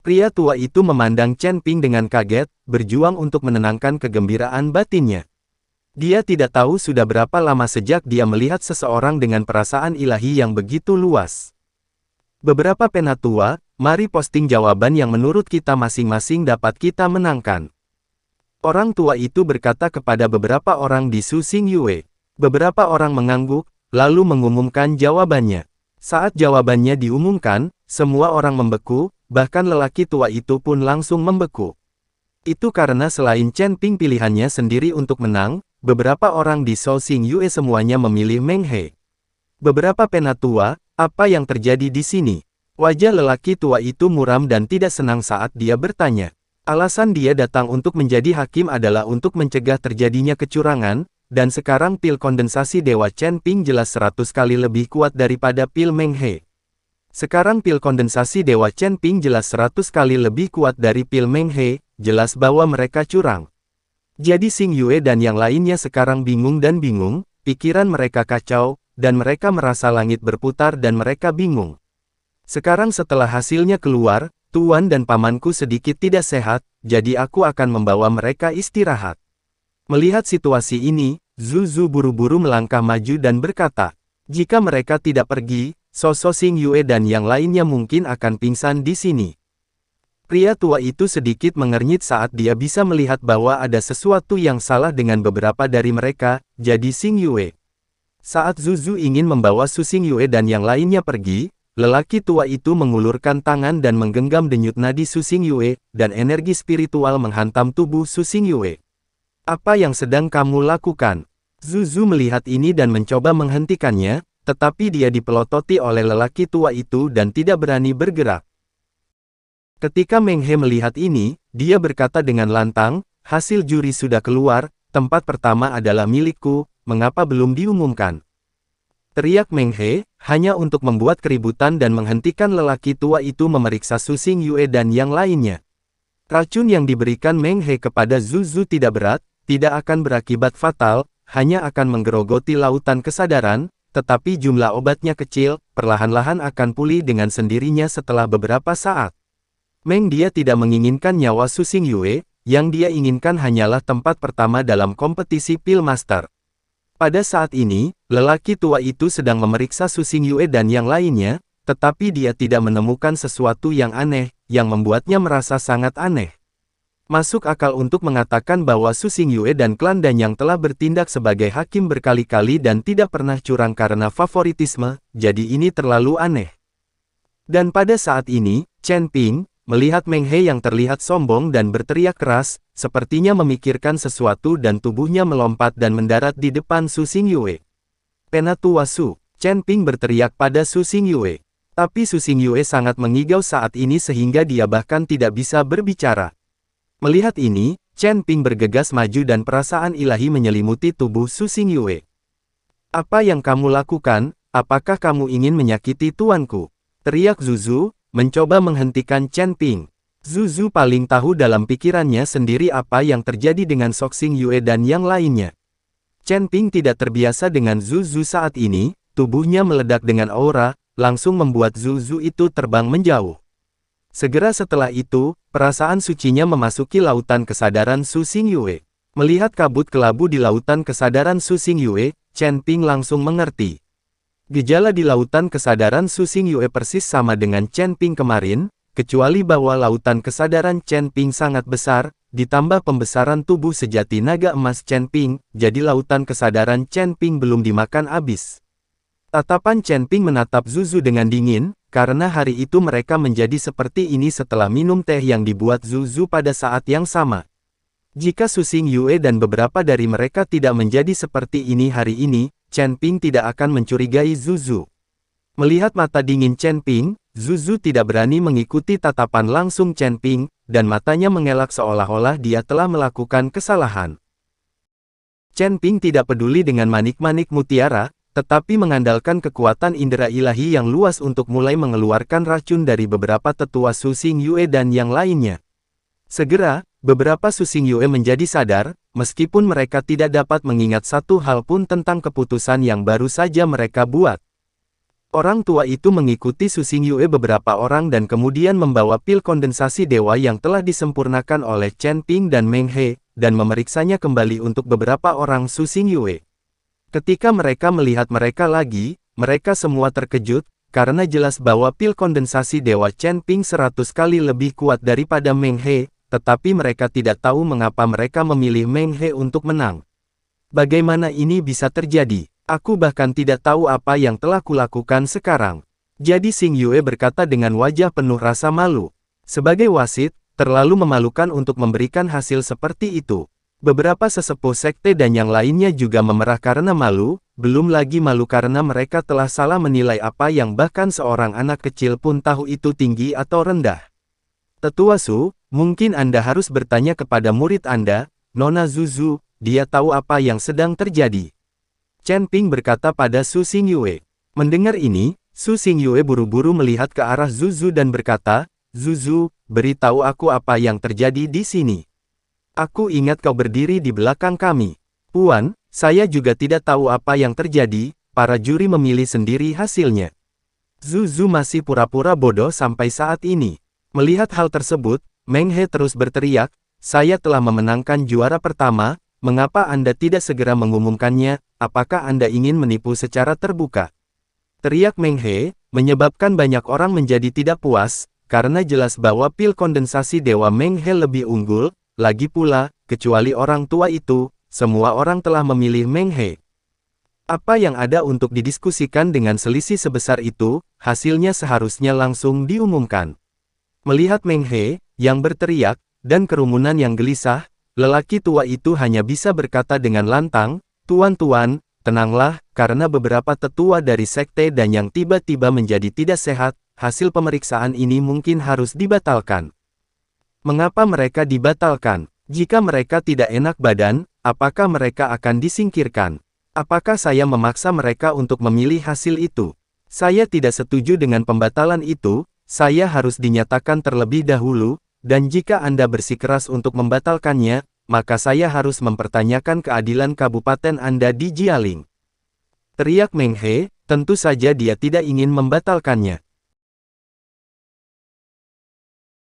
Pria tua itu memandang Chen Ping dengan kaget, berjuang untuk menenangkan kegembiraan batinnya. Dia tidak tahu sudah berapa lama sejak dia melihat seseorang dengan perasaan ilahi yang begitu luas. Beberapa penatua, mari posting jawaban yang menurut kita masing-masing dapat kita menangkan. Orang tua itu berkata kepada beberapa orang di Su Xingyue. Beberapa orang mengangguk, lalu mengumumkan jawabannya. Saat jawabannya diumumkan, semua orang membeku, bahkan lelaki tua itu pun langsung membeku. Itu karena selain Chen Ping pilihannya sendiri untuk menang, beberapa orang di Su Xingyue semuanya memilih Meng He. Beberapa penatua, apa yang terjadi di sini? Wajah lelaki tua itu muram dan tidak senang saat dia bertanya. Alasan dia datang untuk menjadi hakim adalah untuk mencegah terjadinya kecurangan, dan sekarang pil kondensasi Dewa Chen Ping jelas 100 kali lebih kuat daripada pil Meng He. Sekarang pil kondensasi Dewa Chen Ping jelas 100 kali lebih kuat dari pil Meng He, jelas bahwa mereka curang. Jadi Xingyue dan yang lainnya sekarang bingung, pikiran mereka kacau, dan mereka merasa langit berputar dan mereka bingung. Sekarang setelah hasilnya keluar, tuan dan pamanku sedikit tidak sehat, jadi aku akan membawa mereka istirahat. Melihat situasi ini, Zuzu buru-buru melangkah maju dan berkata, jika mereka tidak pergi, Su Xingyue dan yang lainnya mungkin akan pingsan di sini. Pria tua itu sedikit mengernyit saat dia bisa melihat bahwa ada sesuatu yang salah dengan beberapa dari mereka, jadi Xingyue. Saat Zuzu ingin membawa Su Xingyue dan yang lainnya pergi, lelaki tua itu mengulurkan tangan dan menggenggam denyut nadi Su Xingyue, dan energi spiritual menghantam tubuh Su Xingyue. Apa yang sedang kamu lakukan? Zuzu melihat ini dan mencoba menghentikannya, tetapi dia dipelototi oleh lelaki tua itu dan tidak berani bergerak. Ketika Meng He melihat ini, dia berkata dengan lantang, hasil juri sudah keluar, tempat pertama adalah milikku, mengapa belum diumumkan? Teriak Meng He, hanya untuk membuat keributan dan menghentikan lelaki tua itu memeriksa Su Xingyue dan yang lainnya. Racun yang diberikan Meng He kepada Zuzu tidak berat, tidak akan berakibat fatal, hanya akan menggerogoti lautan kesadaran, tetapi jumlah obatnya kecil, perlahan-lahan akan pulih dengan sendirinya setelah beberapa saat. Meng dia tidak menginginkan nyawa Su Xingyue, yang dia inginkan hanyalah tempat pertama dalam kompetisi Pil Master. Pada saat ini, lelaki tua itu sedang memeriksa Su Xingyue dan yang lainnya, tetapi dia tidak menemukan sesuatu yang aneh, yang membuatnya merasa sangat aneh. Masuk akal untuk mengatakan bahwa Su Xingyue dan klan Danyang telah bertindak sebagai hakim berkali-kali dan tidak pernah curang karena favoritisme, jadi ini terlalu aneh. Dan pada saat ini, Chen Ping, melihat Meng He yang terlihat sombong dan berteriak keras, sepertinya memikirkan sesuatu dan tubuhnya melompat dan mendarat di depan Su Xingyue. Penatua Su, Chen Ping berteriak pada Su Xingyue. Tapi Su Xingyue sangat mengigau saat ini sehingga dia bahkan tidak bisa berbicara. Melihat ini, Chen Ping bergegas maju dan perasaan ilahi menyelimuti tubuh Su Xingyue. Apa yang kamu lakukan? Apakah kamu ingin menyakiti tuanku? Teriak Zuzu, mencoba menghentikan Chen Ping. Zuzu paling tahu dalam pikirannya sendiri apa yang terjadi dengan Su Xingyue dan yang lainnya. Chen Ping tidak terbiasa dengan Zuzu saat ini, tubuhnya meledak dengan aura, langsung membuat Zuzu itu terbang menjauh. Segera setelah itu, perasaan sucinya memasuki lautan kesadaran Su Xingyue. Melihat kabut kelabu di lautan kesadaran Su Xingyue, Chen Ping langsung mengerti. Gejala di lautan kesadaran Su Xingyue persis sama dengan Chen Ping kemarin, kecuali bahwa lautan kesadaran Chen Ping sangat besar, ditambah pembesaran tubuh sejati naga emas Chen Ping, jadi lautan kesadaran Chen Ping belum dimakan habis. Tatapan Chen Ping menatap Zuzu dengan dingin, karena hari itu mereka menjadi seperti ini setelah minum teh yang dibuat Zuzu pada saat yang sama. Jika Su Xingyue dan beberapa dari mereka tidak menjadi seperti ini hari ini, Chen Ping tidak akan mencurigai Zuzu. Melihat mata dingin Chen Ping, Zuzu tidak berani mengikuti tatapan langsung Chen Ping, dan matanya mengelak seolah-olah dia telah melakukan kesalahan. Chen Ping tidak peduli dengan manik-manik mutiara, tetapi mengandalkan kekuatan indera ilahi yang luas untuk mulai mengeluarkan racun dari beberapa tetua Su Xingyue dan yang lainnya. Segera, beberapa Su Xingyue menjadi sadar, meskipun mereka tidak dapat mengingat satu hal pun tentang keputusan yang baru saja mereka buat. Orang tua itu mengikuti Su Xingyue beberapa orang dan kemudian membawa pil kondensasi dewa yang telah disempurnakan oleh Chen Ping dan Meng He, dan memeriksanya kembali untuk beberapa orang Su Xingyue. Ketika mereka melihat mereka lagi, mereka semua terkejut, karena jelas bahwa pil kondensasi dewa Chen Ping 100 kali lebih kuat daripada Meng He, tetapi mereka tidak tahu mengapa mereka memilih Meng He untuk menang. Bagaimana ini bisa terjadi? Aku bahkan tidak tahu apa yang telah kulakukan sekarang. Jadi Xingyue berkata dengan wajah penuh rasa malu. Sebagai wasit, terlalu memalukan untuk memberikan hasil seperti itu. Beberapa sesepuh sekte dan yang lainnya juga memerah karena malu, belum lagi malu karena mereka telah salah menilai apa yang bahkan seorang anak kecil pun tahu itu tinggi atau rendah. Tetua Su, mungkin Anda harus bertanya kepada murid Anda, Nona Zuzu, dia tahu apa yang sedang terjadi. Chen Ping berkata pada Su Xingyue. Mendengar ini, Su Xingyue buru-buru melihat ke arah Zuzu dan berkata, Zuzu, beritahu aku apa yang terjadi di sini. Aku ingat kau berdiri di belakang kami. Puan, saya juga tidak tahu apa yang terjadi, para juri memilih sendiri hasilnya. Zuzu masih pura-pura bodoh sampai saat ini. Melihat hal tersebut, Meng He terus berteriak, saya telah memenangkan juara pertama, mengapa Anda tidak segera mengumumkannya, apakah Anda ingin menipu secara terbuka? Teriak Meng He, menyebabkan banyak orang menjadi tidak puas, karena jelas bahwa pil kondensasi Dewa Meng He lebih unggul, lagi pula, kecuali orang tua itu, semua orang telah memilih Meng He. Apa yang ada untuk didiskusikan dengan selisih sebesar itu, hasilnya seharusnya langsung diumumkan. Melihat Meng He, yang berteriak, dan kerumunan yang gelisah, lelaki tua itu hanya bisa berkata dengan lantang, Tuan-tuan, tenanglah, karena beberapa tetua dari sekte dan yang tiba-tiba menjadi tidak sehat, hasil pemeriksaan ini mungkin harus dibatalkan. Mengapa mereka dibatalkan? Jika mereka tidak enak badan, apakah mereka akan disingkirkan? Apakah saya memaksa mereka untuk memilih hasil itu? Saya tidak setuju dengan pembatalan itu, saya harus dinyatakan terlebih dahulu, dan jika Anda bersikeras untuk membatalkannya, maka saya harus mempertanyakan keadilan kabupaten Anda di Jialing. Teriak Meng He, tentu saja dia tidak ingin membatalkannya.